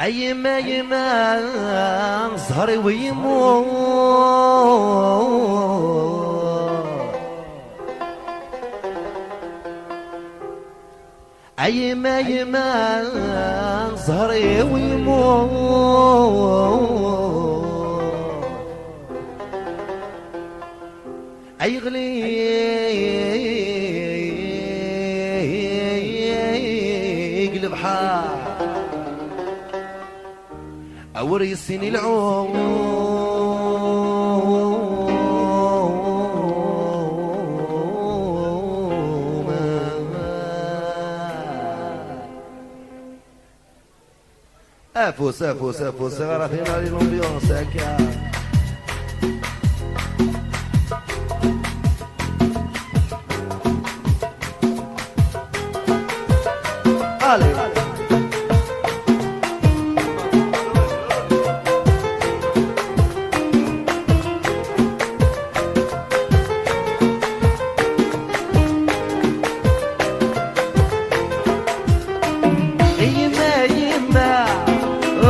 أيما يما زهري ويموت أيما يما زهري ويموت أيغلي يقلب حار أوريسني العوم أفوس أفوس أفوس غرفين علي الأمبيونس هكا علي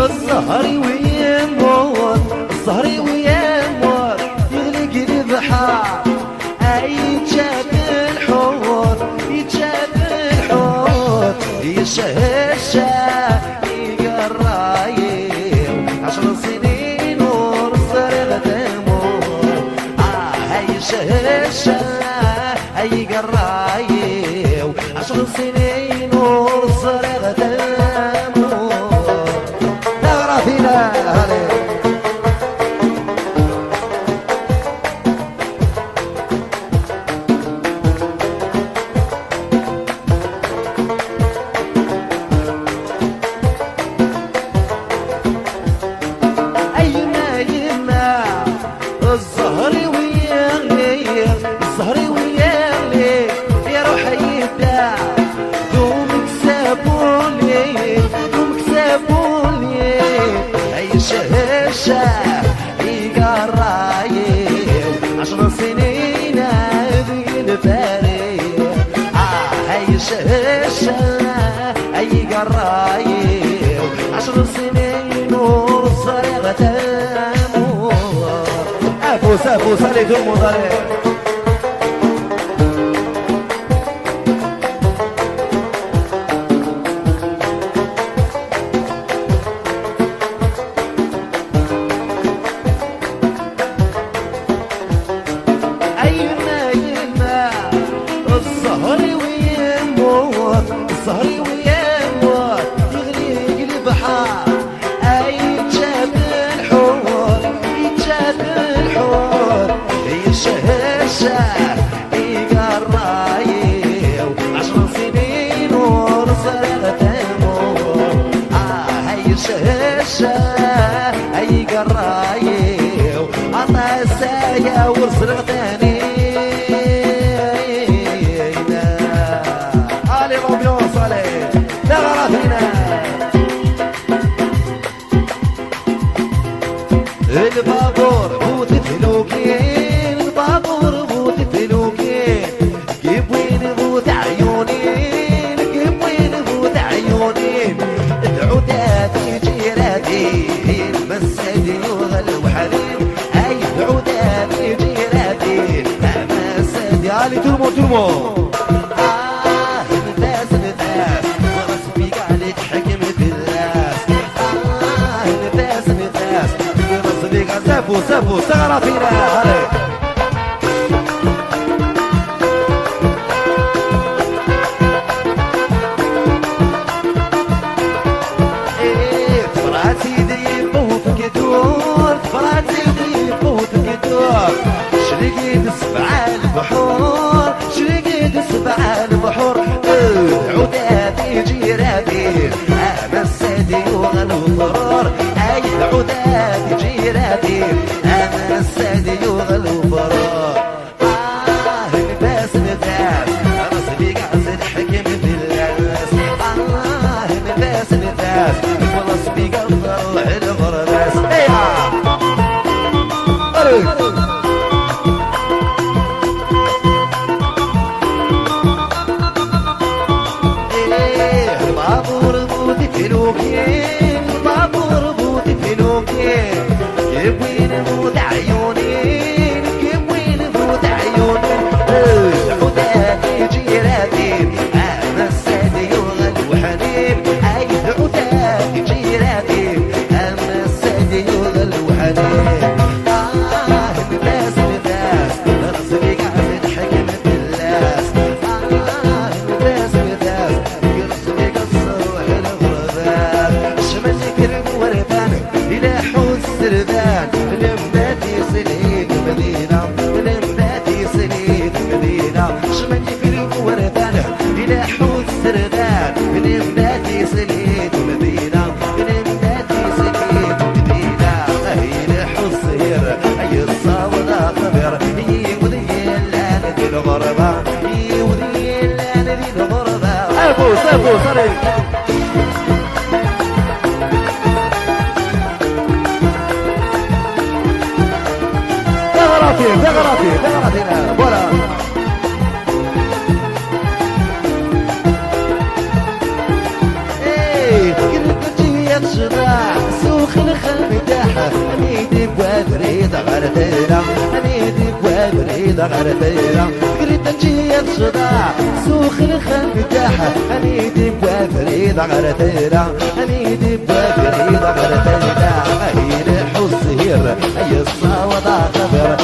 الزهري ويموت الزهري ويموت يغلي قلب حار يتشاب الحوت يتشاب الحوت يشهشة يقرايم 10 سنين ورصرغ تموت يشهشة يقرايم 10 سنين ورصرغ تموت فينا عليه أيما يما الزهري ويغلي الزهري ويغلي يا روحي يدع دومك سابولي دومك سابولي شهشة يقرايم 10 سنين ذي الفاريق هاي شهشة يقرايم 10 سنين وصرغ تموت أفوس أفوس عليك المضارع الزهري ويموت الزهري ويموت يغلي يقلب حار يتشاب الحوت يتشاب الحوت يشهشة يقرايم 10 سنين ورصرغ تموت يشهشة يقرايم عطا السايا ورصرغ تاني البابور بوت فلوكين البابور بوت فلوكين جيب وين بوت عيونين جيب وين بوت عيونين العودات جيراتي المسد يغل وحليل اي العودات جيراتي المسد يا لي ترمو ترمو نفاس نفاس ورس بيك عليك حكم بالراس نفاس نفاس سافو سافو سغرة فينا هلي فراتي ديبو في كدور فراتي ديبو في كدور شرقيد سبع البحور شرقيد سبع البحور عوداتي جيراتي مسدي وغلو ضرور اي عوداتي جيراتي انا السادي يغلو فرار نفاس نفاس راسي قاعد الحكم بالراس نفاس نفاس خلاص بيقدر الغرباس الغربة ودي اللي ذي الغربة ابوس عليك يا غراتين يا غراتين يا غراتين بولا الصداع سوخ الخل متاحة أنيدي بوادريد غرديرة أنيدي بوادريد غرديرة قريت نجي الصداع سوخ الخل متاحة أنيدي بوادريد غرديرة أنيدي بوادريد غرديرة غير حزير أي الصوضة خبر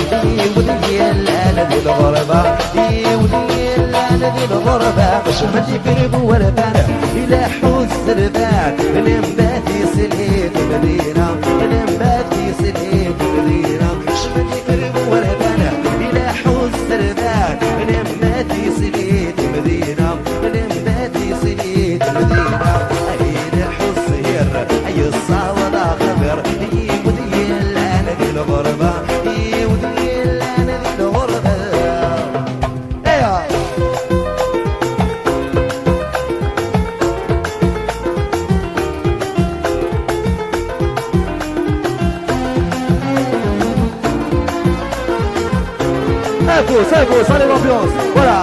ودي الآن ذي الغربة ودي الآن ذي الغربة مش مجي قرب ولا بنا إلى حز رباك الانباتي سليت مدينة الانباتي سليت مدينة مش مجي قرب ولا بنا إلى حز رباك الانباتي سليت مدينة الانباتي سليت مدينة أين حزير أي الصوضة خبر ودي الآن ذي الغربة ودي الآن ذي الغربة ابوس allez l'ambiance voilà